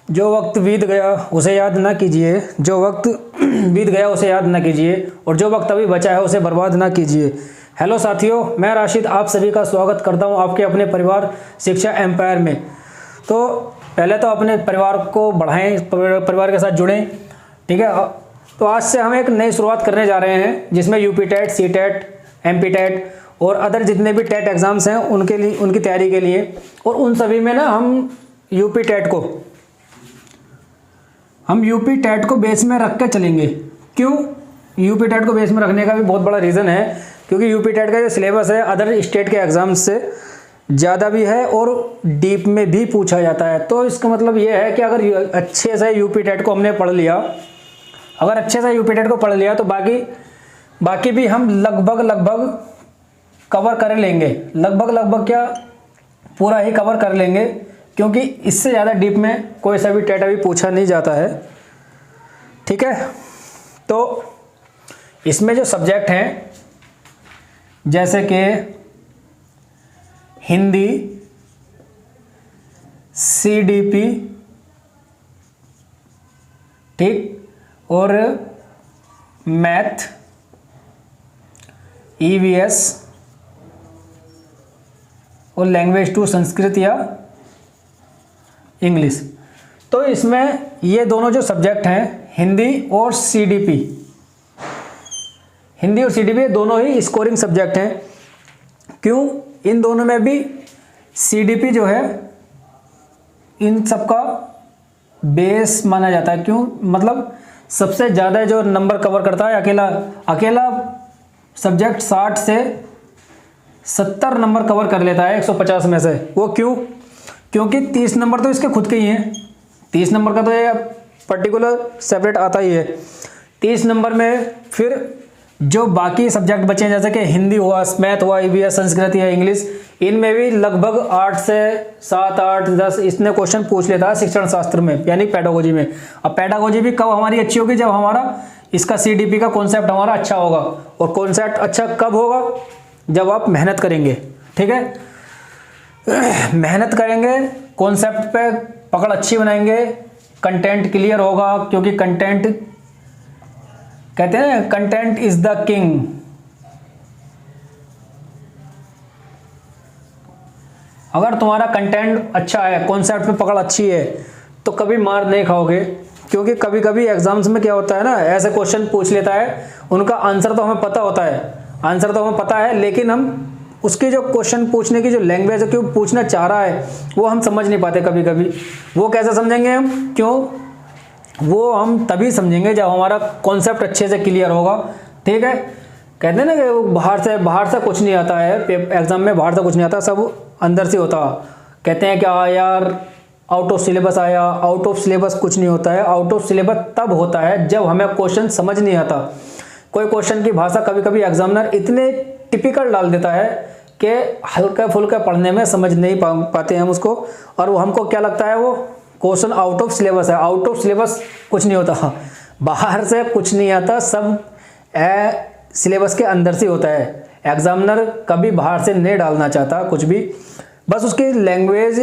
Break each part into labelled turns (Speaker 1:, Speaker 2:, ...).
Speaker 1: जो वक्त बीत गया उसे याद ना कीजिए, जो वक्त बीत गया उसे याद ना कीजिए, और जो वक्त अभी बचा है उसे बर्बाद ना कीजिए। हेलो साथियों, मैं राशिद आप सभी का स्वागत करता हूं आपके अपने परिवार शिक्षा एम्पायर में। तो पहले तो अपने परिवार को बढ़ाएं, परिवार के साथ जुड़ें, ठीक है। तो आज से हम एक नई शुरुआत करने जा रहे हैं जिसमें UP TET, C TET, MP TET और अदर जितने भी टेट एग्ज़ाम्स हैं उनके लिए, उनकी तैयारी के लिए, और उन सभी में ना हम यूपी टेट को बेस में रख के चलेंगे। क्यों यूपी टेट को बेस में रखने का भी बहुत बड़ा रीज़न है, क्योंकि यूपी टेट का जो सिलेबस है अदर स्टेट के एग्ज़ाम्स से ज़्यादा भी है और डीप में भी पूछा जाता है। तो इसका मतलब ये है कि अगर अच्छे से यूपी टेट को हमने पढ़ लिया, अगर अच्छे से यूपी टेट को पढ़ लिया तो बाकी भी हम लगभग कवर कर लेंगे। लगभग क्या, पूरा ही कवर कर लेंगे, क्योंकि इससे ज़्यादा डीप में कोई सा भी टेट अभी पूछा नहीं जाता है, ठीक है। तो इसमें जो सब्जेक्ट हैं जैसे कि हिंदी, सीडीपी, ठीक, और मैथ, ईवीएस और लैंग्वेज टू संस्कृत या इंग्लिश। तो इसमें ये दोनों जो सब्जेक्ट हैं हिंदी और सीडीपी, दोनों ही स्कोरिंग सब्जेक्ट हैं। क्यों? इन दोनों में भी सीडीपी जो है इन सबका बेस माना जाता है। क्यों? मतलब सबसे ज़्यादा जो नंबर कवर करता है अकेला सब्जेक्ट 60 से 70 नंबर कवर कर लेता है 150 में से। वो क्यों? क्योंकि 30 नंबर तो इसके खुद के ही हैं, 30 नंबर का तो ये पर्टिकुलर सेपरेट आता ही है। 30 नंबर में फिर जो बाकी सब्जेक्ट बचे हैं जैसे कि हिंदी हुआ, मैथ हुआ, ईवीएस, संस्कृत या इंग्लिश, इनमें भी लगभग 8 से 7, 8, 10 इसने क्वेश्चन पूछ लेता है शिक्षण शास्त्र में, यानी पेडागोजी में। अब पेडागोजी भी कब हमारी अच्छी होगी? जब हमारा इसका सीडीपी का कॉन्सेप्ट हमारा अच्छा होगा। और कॉन्सेप्ट अच्छा कब होगा? जब आप मेहनत करेंगे, ठीक है। मेहनत करेंगे, कॉन्सेप्ट पे पकड़ अच्छी बनाएंगे, कंटेंट क्लियर होगा, क्योंकि कंटेंट कहते हैं कंटेंट इज द किंग। अगर तुम्हारा कंटेंट अच्छा है, कॉन्सेप्ट पे पकड़ अच्छी है, तो कभी मार नहीं खाओगे। क्योंकि कभी कभी एग्जाम्स में क्या होता है ना, ऐसे क्वेश्चन पूछ लेता है, उनका आंसर तो हमें पता है, लेकिन हम उसकी जो क्वेश्चन पूछने की जो लैंग्वेज है, क्यों पूछना चाह रहा है, वो हम समझ नहीं पाते कभी कभी। वो कैसे समझेंगे हम? क्यों? वो हम तभी समझेंगे जब हमारा कॉन्सेप्ट अच्छे से क्लियर होगा, ठीक है। कहते हैं ना कि बाहर से कुछ नहीं आता है, एग्जाम में बाहर से कुछ नहीं आता, सब अंदर से होता। कहते हैं कि यार आउट ऑफ सिलेबस आया, आउट ऑफ सिलेबस कुछ नहीं होता है। आउट ऑफ सिलेबस तब होता है जब हमें क्वेश्चन समझ नहीं आता। कोई क्वेश्चन की भाषा कभी कभी एग्जामिनर इतने टिपिकल डाल देता है कि हल्का फुल्का पढ़ने में समझ नहीं पाते हैं हम उसको, और वो हमको क्या लगता है, वो क्वेश्चन आउट ऑफ सिलेबस है। आउट ऑफ सिलेबस कुछ नहीं होता, बाहर से कुछ नहीं आता, सब सिलेबस के अंदर से होता है। एग्जामिनर कभी बाहर से नहीं डालना चाहता कुछ भी, बस उसकी लैंग्वेज,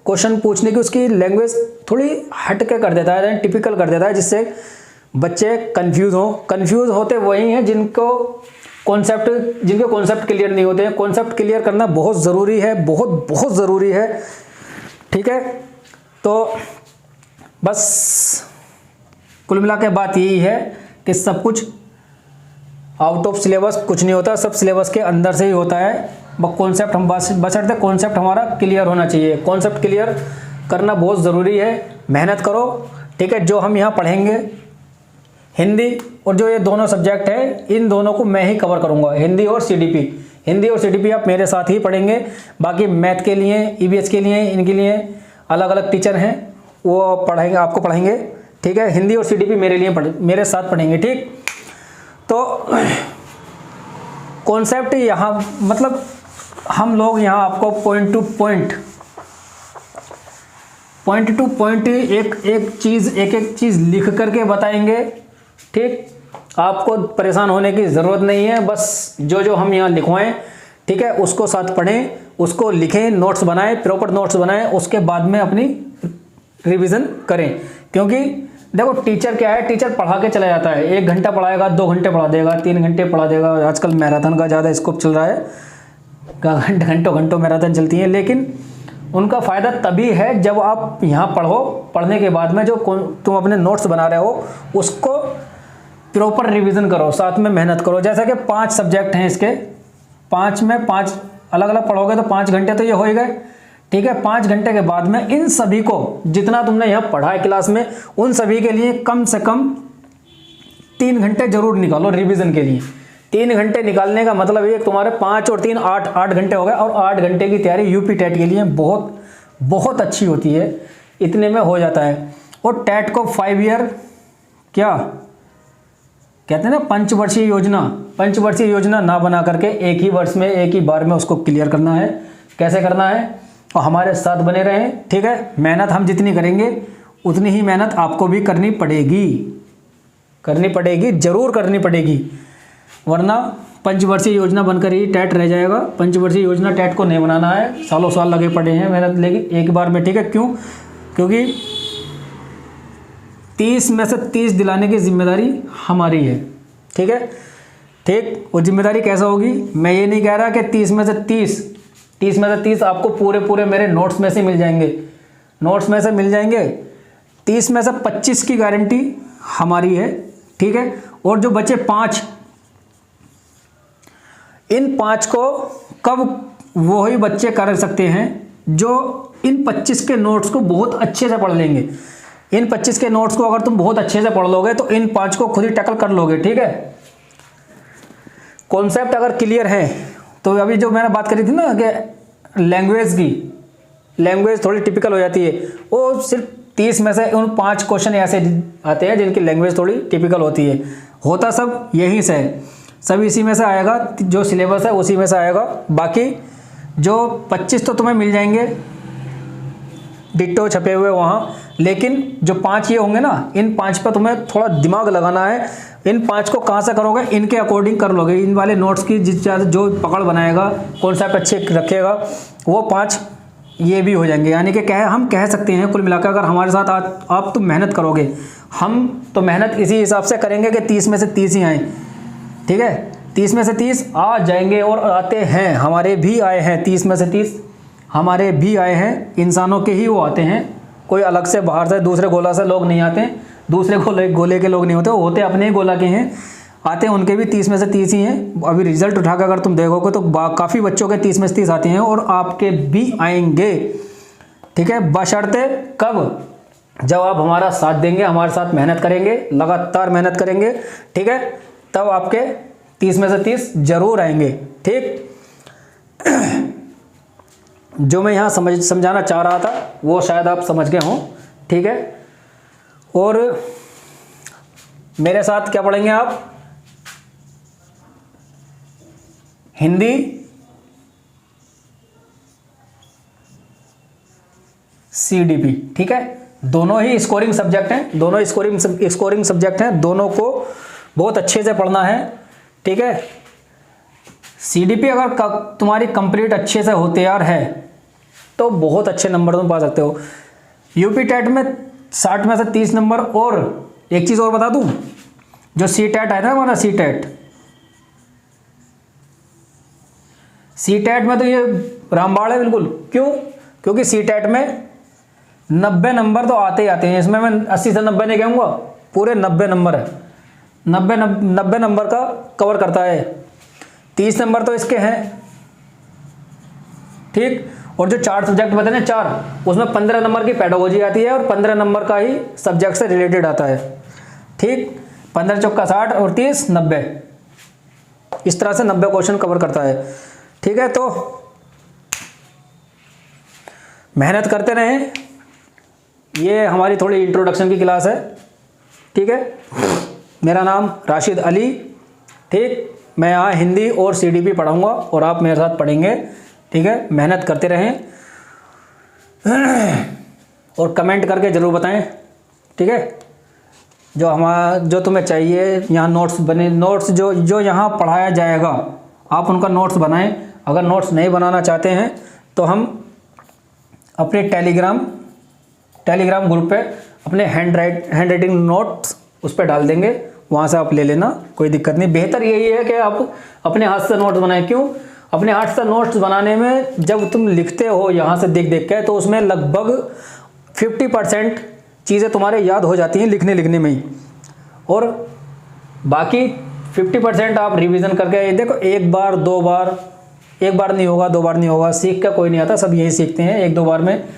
Speaker 1: क्वेश्चन पूछने की उसकी लैंग्वेज थोड़ी हट के कर देता है, टिपिकल कर देता है, जिससे बच्चे कंफ्यूज होते वही हैं जिनके कॉन्सेप्ट क्लियर नहीं होते हैं। कॉन्सेप्ट क्लियर करना बहुत ज़रूरी है, बहुत ज़रूरी है, ठीक है। तो बस कुल मिला के बात यही है कि सब कुछ आउट ऑफ सिलेबस कुछ नहीं होता, सब सिलेबस के अंदर से ही होता है। कॉन्सेप्ट हम बशर्ते कॉन्सेप्ट हमारा क्लियर होना चाहिए। कॉन्सेप्ट क्लियर करना बहुत ज़रूरी है, मेहनत करो, ठीक है। जो हम यहाँ पढ़ेंगे हिंदी और जो ये दोनों सब्जेक्ट है, इन दोनों को मैं ही कवर करूँगा, हिंदी और सीडीपी आप मेरे साथ ही पढ़ेंगे। बाकी मैथ के लिए, ईवीएस के लिए, इनके लिए अलग अलग टीचर हैं, वो पढ़ाएंगे, आपको पढ़ाएंगे, ठीक है। हिंदी और सीडीपी मेरे साथ पढ़ेंगे, ठीक। तो कॉन्सेप्ट यहाँ मतलब हम लोग यहाँ आपको पॉइंट टू पॉइंट एक एक चीज़ लिख करके बताएंगे, ठीक। आपको परेशान होने की ज़रूरत नहीं है, बस जो हम यहाँ लिखवाएं, ठीक है, उसको साथ पढ़ें, उसको लिखें, नोट्स बनाएं, प्रॉपर नोट्स बनाएं, उसके बाद में अपनी रिवीजन करें। क्योंकि देखो टीचर क्या है, टीचर पढ़ा के चला जाता है, 1 घंटा पढ़ाएगा, 2 घंटे पढ़ा देगा, 3 घंटे पढ़ा देगा। आजकल मैराथन का ज़्यादा स्कोप चल रहा है, घंटों मैराथन चलती है। लेकिन उनका फ़ायदा तभी है जब आप यहाँ पढ़ो, पढ़ने के बाद में जो तुम अपने नोट्स बना रहे हो उसको प्रॉपर रिवीजन करो, साथ में मेहनत करो। जैसा कि 5 सब्जेक्ट हैं इसके, 5 में 5 अलग अलग पढ़ोगे तो 5 घंटे तो ये हो ही गए, ठीक है। 5 घंटे के बाद में इन सभी को जितना तुमने यहाँ पढ़ा है क्लास में, उन सभी के लिए कम से कम 3 घंटे जरूर निकालो रिवीजन के लिए। 3 घंटे निकालने का मतलब ये तुम्हारे 5 और 3 8 घंटे हो गए। और 8 घंटे की तैयारी यूपी टेट के लिए बहुत बहुत अच्छी होती है, इतने में हो जाता है। और टेट को 5 ईयर क्या कहते हैं ना, पंचवर्षीय योजना ना बना करके एक ही वर्ष में, एक ही बार में उसको क्लियर करना है। कैसे करना है, और हमारे साथ बने रहें, ठीक है। मेहनत हम जितनी करेंगे उतनी ही मेहनत आपको भी करनी पड़ेगी, जरूर करनी पड़ेगी, वरना पंचवर्षीय योजना बनकर ही टेट रह जाएगा। पंचवर्षीय योजना टेट को नहीं बनाना है, सालों साल लगे पड़े हैं मेहनत, लेकिन एक बार में, ठीक है। क्यों? क्योंकि 30 में से 30 दिलाने की जिम्मेदारी हमारी है, ठीक है। ठीक, वो जिम्मेदारी कैसा होगी, मैं ये नहीं कह रहा कि 30 में से 30 आपको पूरे मेरे नोट्स में से मिल जाएंगे, 30 में से 25 की गारंटी हमारी है, ठीक है। और जो बचे 5, इन 5 को कब वो ही बच्चे कर सकते हैं जो इन 25 के नोट्स को बहुत अच्छे से पढ़ लेंगे। इन 25 के नोट्स को अगर तुम बहुत अच्छे से पढ़ लोगे तो इन 5 को खुद ही टैकल कर लोगे, ठीक है। कॉन्सेप्ट अगर क्लियर है तो अभी जो मैंने बात करी थी ना कि लैंग्वेज थोड़ी टिपिकल हो जाती है, वो सिर्फ 30 में से उन 5 क्वेश्चन ऐसे आते हैं जिनकी लैंग्वेज थोड़ी टिपिकल होती है। होता सब यहीं से है, सब इसी में से आएगा, जो सिलेबस है उसी में से आएगा। बाकी जो 25 तो तुम्हें मिल जाएंगे डिट्टो छपे हुए वहाँ, लेकिन जो 5 ये होंगे ना, इन 5 पर तुम्हें थोड़ा दिमाग लगाना है। इन 5 को कहाँ से करोगे, इनके अकॉर्डिंग कर लोगे। इन वाले नोट्स की जो पकड़ बनाएगा, कॉन्सेप्ट अच्छे रखेगा, वो 5 ये भी हो जाएंगे। यानी कि हम कह सकते हैं कुल मिलाकर, अगर हमारे साथ आप तो मेहनत करोगे, हम तो मेहनत इसी हिसाब से करेंगे कि 30 में से 30 ही आए, ठीक है। 30 में से 30 आ जाएंगे, और आते हैं, हमारे भी आए हैं 30 में से 30 हमारे भी आए हैं, इंसानों के ही वो आते हैं, कोई अलग से बाहर से दूसरे गोला से लोग नहीं आते, दूसरे गोले के लोग नहीं होते, वो होते अपने ही गोला के हैं, आते हैं उनके भी 30 में से 30 ही हैं। अभी रिजल्ट उठाकर अगर तुम देखोगे तो काफ़ी बच्चों के 30 में से 30 आते हैं, और आपके भी आएंगे, ठीक है। बशर्ते कब, जब आप हमारा साथ देंगे, हमारे साथ मेहनत करेंगे, लगातार मेहनत करेंगे, ठीक है, तब आपके 30 में से 30 जरूर आएंगे, ठीक। जो मैं यहाँ समझाना चाह रहा था वो शायद आप समझ गए हों, ठीक है। और मेरे साथ क्या पढ़ेंगे आप, हिंदी, CDP, ठीक है। दोनों ही स्कोरिंग सब्जेक्ट हैं, दोनों को बहुत अच्छे से पढ़ना है, ठीक है। CDP अगर तुम्हारी कंप्लीट अच्छे से हो तैयार है तो बहुत अच्छे नंबर तुम पा सकते हो। यूपी टेट में 60 में से 30 नंबर। और एक चीज़ और बता दूं, जो CTET है ना हमारा, CTET में तो ये रामबाड़ है बिल्कुल। क्यों? क्योंकि CTET में 90 नंबर तो आते ही आते हैं, इसमें मैं 80 से 90 नहीं कहूँगा, पूरे 90 नंबर है, 90 नंबर का कवर करता है। 30 नंबर तो इसके हैं, ठीक। और जो 4 सब्जेक्ट बताए ना 4, उसमें 15 नंबर की पेडागोजी आती है, और 15 नंबर का ही सब्जेक्ट से रिलेटेड आता है, ठीक। 15 चौका 60 और 30 90, इस तरह से 90 क्वेश्चन कवर करता है, ठीक है। तो मेहनत करते रहें, ये हमारी थोड़ी इंट्रोडक्शन की क्लास है, ठीक है। मेरा नाम राशिद अली, ठीक। मैं यहाँ हिंदी और CDP पढ़ाऊँगा और आप मेरे साथ पढ़ेंगे, ठीक है। मेहनत करते रहें और कमेंट करके ज़रूर बताएं, ठीक है। जो तुम्हें चाहिए, यहाँ नोट्स बने, नोट्स जो यहाँ पढ़ाया जाएगा आप उनका नोट्स बनाएं। अगर नोट्स नहीं बनाना चाहते हैं तो हम अपने टेलीग्राम टेलीग्राम ग्रुप पे अपने हैंड राइटिंग नोट्स उस पर डाल देंगे, वहाँ से आप ले लेना, कोई दिक्कत नहीं। बेहतर यही है कि आप अपने हाथ से नोट्स बनाएं। क्यों? अपने हाथ से नोट्स बनाने में जब तुम लिखते हो यहाँ से देख देख के, तो उसमें लगभग 50% चीज़ें तुम्हारे याद हो जाती हैं लिखने में ही, और बाकी 50% आप रिवीजन करके देखो, एक बार नहीं होगा, 2 बार नहीं होगा, सीख का कोई नहीं आता, सब यही सीखते हैं। 1-2 बार में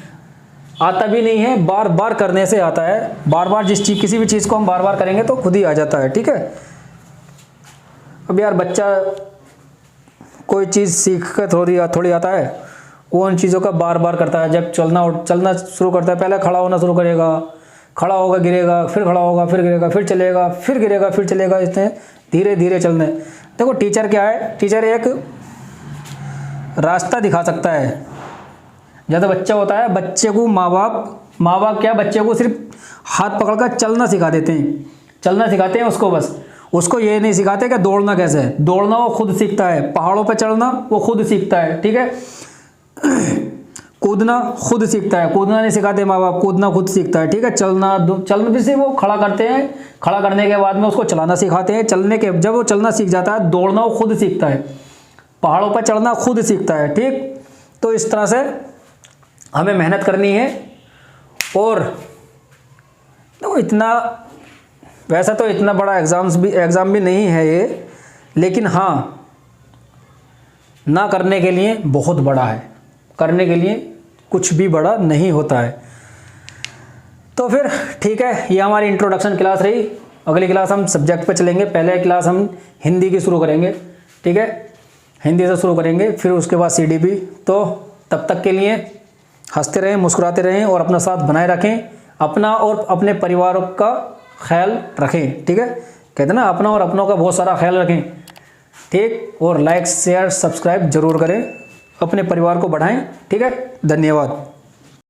Speaker 1: आता भी नहीं है, बार बार करने से आता है। बार बार किसी भी चीज़ को हम बार बार करेंगे तो खुद ही आ जाता है, ठीक है। अब यार बच्चा कोई चीज़ सीख कर थोड़ी आता है, वो उन चीज़ों का बार बार करता है। जब चलना शुरू करता है, पहले खड़ा होना शुरू करेगा, खड़ा होगा गिरेगा, फिर खड़ा होगा फिर गिरेगा, फिर चलेगा फिर गिरेगा फिर चलेगा, इसने धीरे धीरे चलना है। देखो टीचर क्या है, टीचर एक रास्ता दिखा सकता है। जब बच्चा होता है, बच्चे को माँ बाप क्या, बच्चे को सिर्फ हाथ पकड़कर चलना सिखा देते हैं उसको, बस उसको ये नहीं सिखाते कि दौड़ना कैसे है। दौड़ना वो खुद सीखता है, पहाड़ों पे चढ़ना वो खुद सीखता है, ठीक है। कूदना खुद सीखता है, कूदना नहीं सिखाते माँ बाप, कूदना खुद सीखता है, ठीक है। चलना भी सिर्फ वो खड़ा करते हैं, खड़ा करने के बाद में उसको चलाना सिखाते हैं। जब वो चलना सीख जाता है, दौड़ना वो खुद सीखता है, पहाड़ों पर चढ़ना खुद सीखता है, ठीक। तो इस तरह से हमें मेहनत करनी है। और तो वैसा तो इतना बड़ा एग्ज़ाम भी नहीं है ये, लेकिन हाँ ना करने के लिए बहुत बड़ा है, करने के लिए कुछ भी बड़ा नहीं होता है। तो फिर ठीक है, ये हमारी इंट्रोडक्शन क्लास रही। अगली क्लास हम सब्जेक्ट पे चलेंगे। पहले क्लास हम हिंदी की शुरू करेंगे, ठीक है, हिंदी से शुरू करेंगे, फिर उसके बाद CDP। तो तब तक के लिए हंसते रहें, मुस्कुराते रहें और अपना साथ बनाए रखें, अपना और अपने परिवार का ख्याल रखें, ठीक है। कहते हैं ना, अपना और अपनों का बहुत सारा ख्याल रखें, ठीक। और लाइक शेयर सब्सक्राइब जरूर करें, अपने परिवार को बढ़ाएं, ठीक है। धन्यवाद।